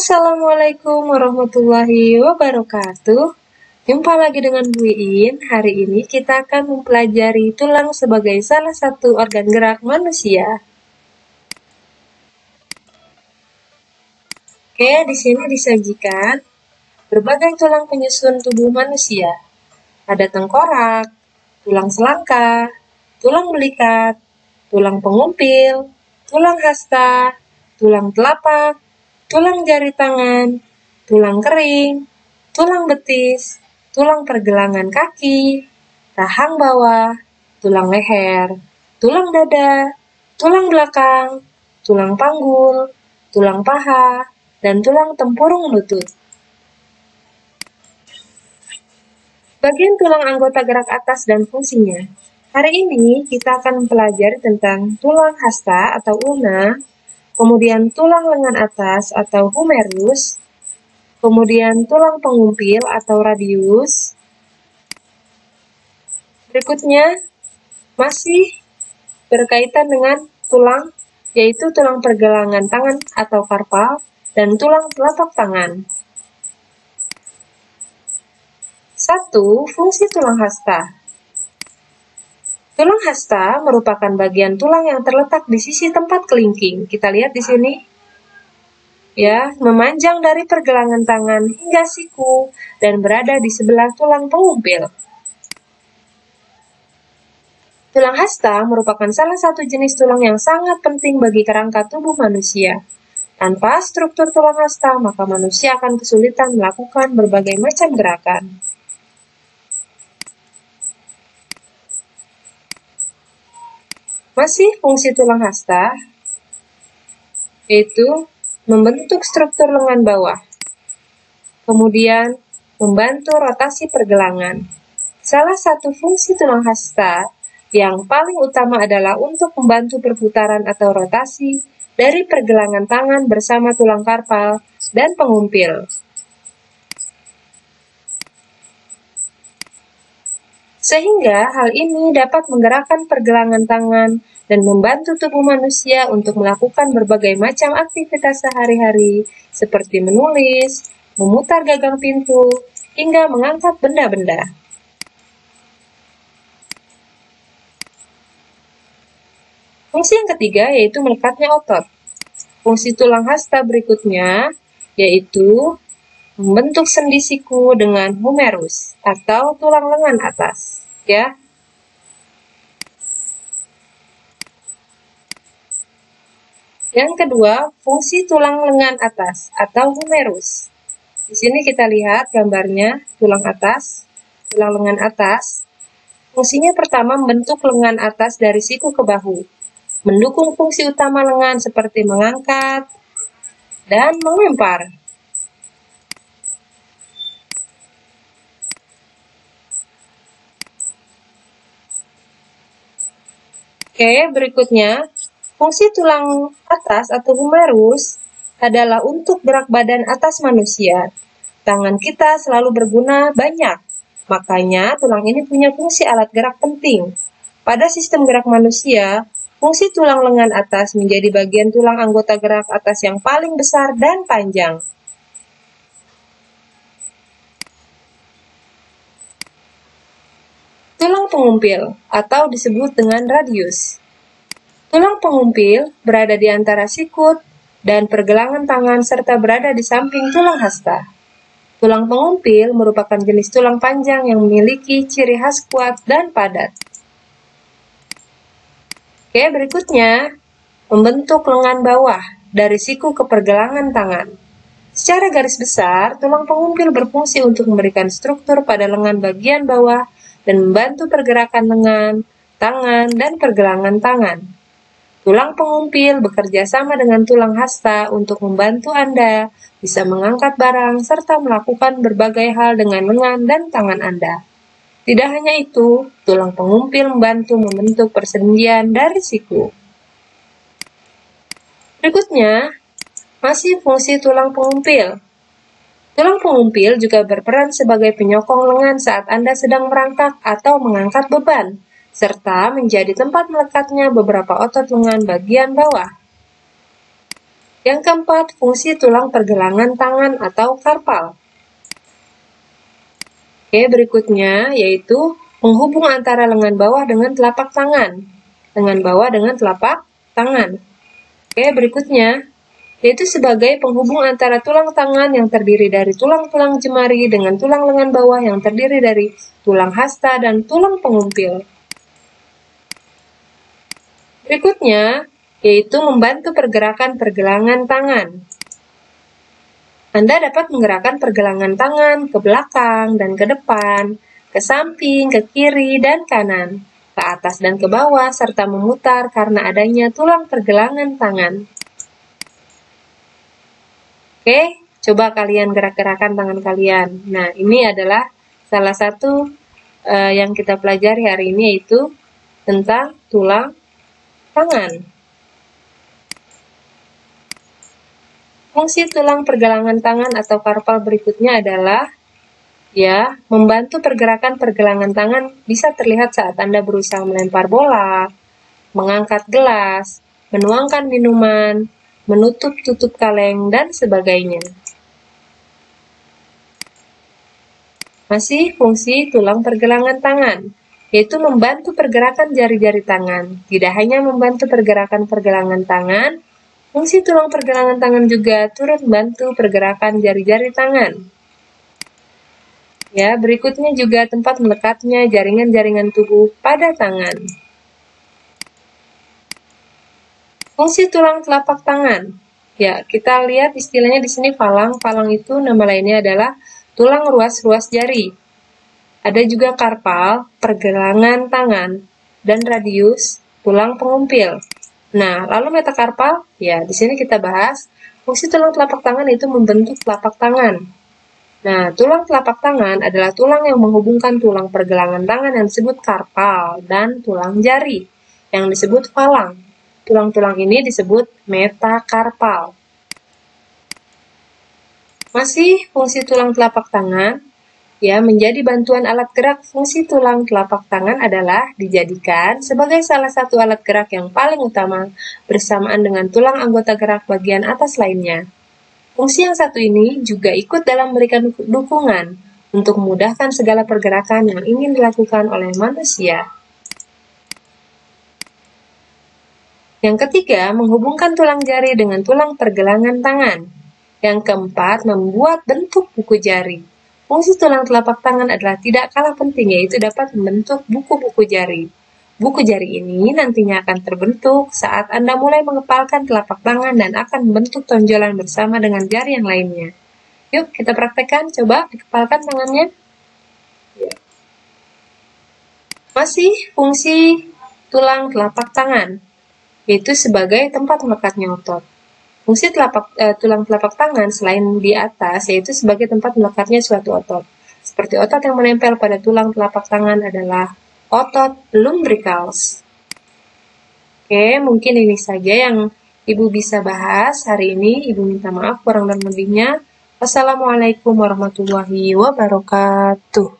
Assalamualaikum warahmatullahi wabarakatuh. Jumpa lagi dengan Bu Iin. Hari ini kita akan mempelajari tulang sebagai salah satu organ gerak manusia. Oke, di sini disajikan berbagai tulang penyusun tubuh manusia. Ada tengkorak, tulang selangka, tulang belikat, tulang pengumpil, tulang hasta, tulang telapak, tulang jari tangan, tulang kering, tulang betis, tulang pergelangan kaki, rahang bawah, tulang leher, tulang dada, tulang belakang, tulang panggul, tulang paha, dan tulang tempurung lutut. Bagian tulang anggota gerak atas dan fungsinya. Hari ini kita akan mempelajari tentang tulang hasta atau ulna, kemudian tulang lengan atas atau humerus, kemudian tulang pengumpil atau radius. Berikutnya masih berkaitan dengan tulang, yaitu tulang pergelangan tangan atau karpal dan tulang telapak tangan. 1. Fungsi tulang hasta. Tulang hasta merupakan bagian tulang yang terletak di sisi tempat kelingking. Kita lihat di sini. Ya, memanjang dari pergelangan tangan hingga siku dan berada di sebelah tulang pengumpil. Tulang hasta merupakan salah satu jenis tulang yang sangat penting bagi kerangka tubuh manusia. Tanpa struktur tulang hasta, maka manusia akan kesulitan melakukan berbagai macam gerakan. Masih fungsi tulang hasta, yaitu membentuk struktur lengan bawah, kemudian membantu rotasi pergelangan. Salah satu fungsi tulang hasta yang paling utama adalah untuk membantu perputaran atau rotasi dari pergelangan tangan bersama tulang karpal dan pengumpil. Sehingga hal ini dapat menggerakkan pergelangan tangan dan membantu tubuh manusia untuk melakukan berbagai macam aktivitas sehari-hari seperti menulis, memutar gagang pintu, hingga mengangkat benda-benda. Fungsi yang ketiga yaitu melekatnya otot. Fungsi tulang hasta berikutnya yaitu membentuk sendi siku dengan humerus atau tulang lengan atas, ya. Yang kedua, fungsi tulang lengan atas atau humerus. Di sini kita lihat gambarnya tulang atas, tulang lengan atas. Fungsinya pertama membentuk lengan atas dari siku ke bahu, mendukung fungsi utama lengan seperti mengangkat dan melempar. Oke, berikutnya, fungsi tulang atas atau humerus adalah untuk gerak badan atas manusia. Tangan kita selalu berguna banyak, makanya tulang ini punya fungsi alat gerak penting. Pada sistem gerak manusia, fungsi tulang lengan atas menjadi bagian tulang anggota gerak atas yang paling besar dan panjang. Tulang pengumpil atau disebut dengan radius. Tulang pengumpil berada di antara sikut dan pergelangan tangan serta berada di samping tulang hasta. Tulang pengumpil merupakan jenis tulang panjang yang memiliki ciri khas kuat dan padat. Oke, berikutnya membentuk lengan bawah dari siku ke pergelangan tangan. Secara garis besar, tulang pengumpil berfungsi untuk memberikan struktur pada lengan bagian bawah dan membantu pergerakan lengan, tangan, dan pergelangan tangan. Tulang pengumpil bekerja sama dengan tulang hasta untuk membantu Anda bisa mengangkat barang serta melakukan berbagai hal dengan lengan dan tangan Anda. Tidak hanya itu, tulang pengumpil membantu membentuk persendian dari siku. Berikutnya, masih fungsi tulang pengumpil. Tulang pengumpil juga berperan sebagai penyokong lengan saat Anda sedang merangkak atau mengangkat beban, serta menjadi tempat melekatnya beberapa otot lengan bagian bawah. Yang keempat, fungsi tulang pergelangan tangan atau karpal. Oke, berikutnya yaitu menghubung antara lengan bawah dengan telapak tangan. Lengan bawah dengan telapak tangan. Oke, berikutnya yaitu sebagai penghubung antara tulang tangan yang terdiri dari tulang-tulang jemari dengan tulang lengan bawah yang terdiri dari tulang hasta dan tulang pengumpil. Berikutnya, yaitu membantu pergerakan pergelangan tangan. Anda dapat menggerakkan pergelangan tangan ke belakang dan ke depan, ke samping, ke kiri, dan kanan, ke atas dan ke bawah, serta memutar karena adanya tulang pergelangan tangan. Oke, coba kalian gerak-gerakan tangan kalian. Nah, ini adalah salah satu yang kita pelajari hari ini, yaitu tentang tulang tangan. Fungsi tulang pergelangan tangan atau karpal berikutnya adalah membantu pergerakan pergelangan tangan bisa terlihat saat Anda berusaha melempar bola, mengangkat gelas, menuangkan minuman, menutup tutup kaleng, dan sebagainya. Masih fungsi tulang pergelangan tangan, yaitu membantu pergerakan jari-jari tangan. Tidak hanya membantu pergerakan pergelangan tangan, fungsi tulang pergelangan tangan juga turut membantu pergerakan jari-jari tangan. Ya, berikutnya juga tempat melekatnya jaringan-jaringan tubuh pada tangan. Fungsi tulang telapak tangan. Ya, kita lihat istilahnya di sini falang. Falang itu nama lainnya adalah tulang ruas-ruas jari. Ada juga karpal, pergelangan tangan, dan radius, tulang pengumpil. Nah, lalu metakarpal, ya di sini kita bahas fungsi tulang telapak tangan itu membentuk telapak tangan. Nah, tulang telapak tangan adalah tulang yang menghubungkan tulang pergelangan tangan yang disebut karpal dan tulang jari yang disebut falang. Tulang-tulang ini disebut metakarpal. Masih fungsi tulang telapak tangan, menjadi bantuan alat gerak. Fungsi tulang telapak tangan adalah dijadikan sebagai salah satu alat gerak yang paling utama bersamaan dengan tulang anggota gerak bagian atas lainnya. Fungsi yang satu ini juga ikut dalam memberikan dukungan untuk memudahkan segala pergerakan yang ingin dilakukan oleh manusia. Yang ketiga, menghubungkan tulang jari dengan tulang pergelangan tangan. Yang keempat, membuat bentuk buku jari. Fungsi tulang telapak tangan adalah tidak kalah penting, yaitu dapat membentuk buku-buku jari. Buku jari ini nantinya akan terbentuk saat Anda mulai mengepalkan telapak tangan dan akan membentuk tonjolan bersama dengan jari yang lainnya. Yuk, kita praktekkan. Coba dikepalkan tangannya. Masih fungsi tulang telapak tangan, yaitu sebagai tempat melekatnya otot. Fungsi tulang telapak tangan selain di atas, yaitu sebagai tempat melekatnya suatu otot. Seperti otot yang menempel pada tulang telapak tangan adalah otot lumbricals. Oke, mungkin ini saja yang Ibu bisa bahas hari ini. Ibu minta maaf kurang dan lebihnya. Wassalamualaikum warahmatullahi wabarakatuh.